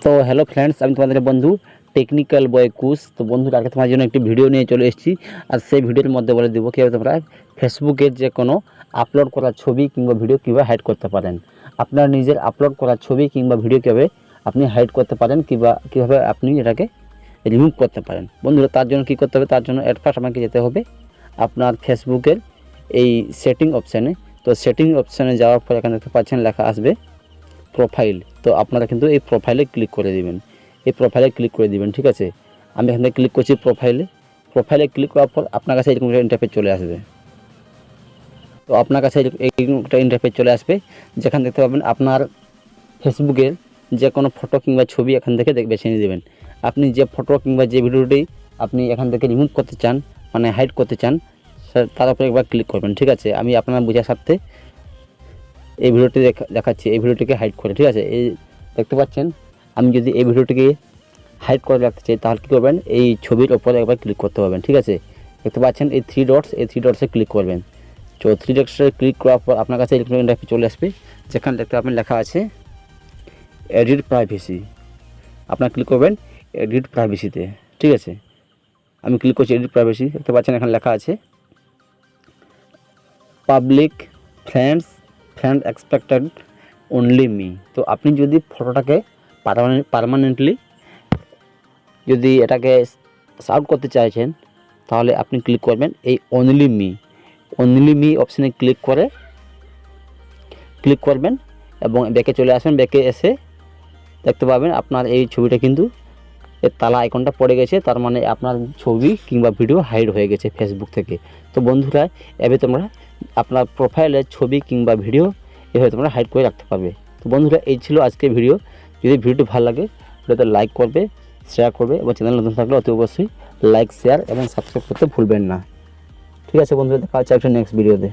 তো hello friends, আমি তোমাদের বন্ধু টেকনিক্যাল বয় কুশ। তো বন্ধুরা, আজকে তোমার জন্য একটি ভিডিও নিয়ে চলে এসেছি। আর সেই ভিডিওর মধ্যে বলে দেবো কীভাবে তোমরা ফেসবুকের যে কোনো আপলোড করা ছবি কিংবা ভিডিও কীভাবে হাইড করতে পারেন। আপনার নিজের আপলোড করা ছবি কিংবা ভিডিও কীভাবে আপনি হাইড করতে পারেন কিংবা কীভাবে আপনি এটাকে রিমুভ করতে পারেন। বন্ধুরা, তার জন্য কী করতে হবে, তার জন্য এট ফার্স্ট আমাকে যেতে হবে আপনার ফেসবুকের এই সেটিং অপশানে। তো সেটিং অপশানে যাওয়ার পর এখানে দেখতে পাচ্ছেন লেখা আসবে প্রোফাইল। তো আপনারা কিন্তু এই প্রোফাইলে ক্লিক করে দিবেন, এই প্রোফাইলে ক্লিক করে দিবেন। ঠিক আছে, আমি এখানে ক্লিক করছি প্রোফাইলে ক্লিক করার পর আপনার কাছে এরকম একটা ইন্টারফেস চলে আসবে। তো আপনার কাছে এইরকম একটা ইন্টারফেস চলে আসবে, যেখানে দেখতে পাবেন আপনার ফেসবুকের যে কোনো ফটো কিংবা ছবি এখান থেকে বেছে নিয়ে দেবেন। আপনি যে ফটো কিংবা যে ভিডিওটি আপনি এখান থেকে রিমুভ করতে চান, মানে হাইড করতে চান, তার উপরে একবার ক্লিক করবেন। ঠিক আছে, আমি আপনার বোঝার স্বার্থে এই ভিডিওটি দেখাচ্ছি, এই ভিডিওটিকে হাইড করে। ঠিক আছে, এই দেখতে পাচ্ছেন, আমি যদি এই ভিডিওটিকে হাইড করে রাখতে চাই তাহলে কী করবেন, এই ছবির ওপরে একবার ক্লিক করতে পারবেন। ঠিক আছে, দেখতে পাচ্ছেন এই থ্রি ডটসে ক্লিক করবেন। তো থ্রি ডটসে ক্লিক করার পর আপনার কাছে ইলেকট্রনিক ইন্টারফেস চলে আসবে, যেখানে দেখতে পাবেন লেখা আছে এডিট প্রাইভেসি। আপনার ক্লিক করবেন এডিট প্রাইভেসিতে। ঠিক আছে, আমি ক্লিক করছি এডিট প্রাইভেসি। দেখতে পাচ্ছেন এখানে লেখা আছে public friend expected only me. তো আপনি যদি ফটোটাকে পার্মানেন্টলি যদি এটাকে আউট করতে চাইছেন তাহলে আপনি ক্লিক করবেন এই অনলি মি অপশানে ক্লিক করবেন এবং ব্যাকে চলে আসবেন। ব্যাকে এসে দেখতে পাবেন আপনার এই ছবিটা কিন্তু এর তালা আইকনটা পড়ে গেছে, তার মানে আপনার ছবি কিংবা ভিডিও হাইড হয়ে গেছে ফেসবুক থেকে। তো বন্ধুরা, এভাবে তোমরা আপনার প্রোফাইলের ছবি কিংবা ভিডিও এভাবে তোমরা হাইড করে রাখতে পারবে। তো বন্ধুরা, এই ছিল আজকের ভিডিও। যদি ভিডিওটি ভালো লাগে ভিডিওতে লাইক করবে, শেয়ার করবে এবং চ্যানেল নতুন থাকলে অতি অবশ্যই লাইক, শেয়ার এবং সাবস্ক্রাইব করতে ভুলবেন না। ঠিক আছে বন্ধুরা, দেখা হচ্ছে একটা নেক্সট ভিডিওতে।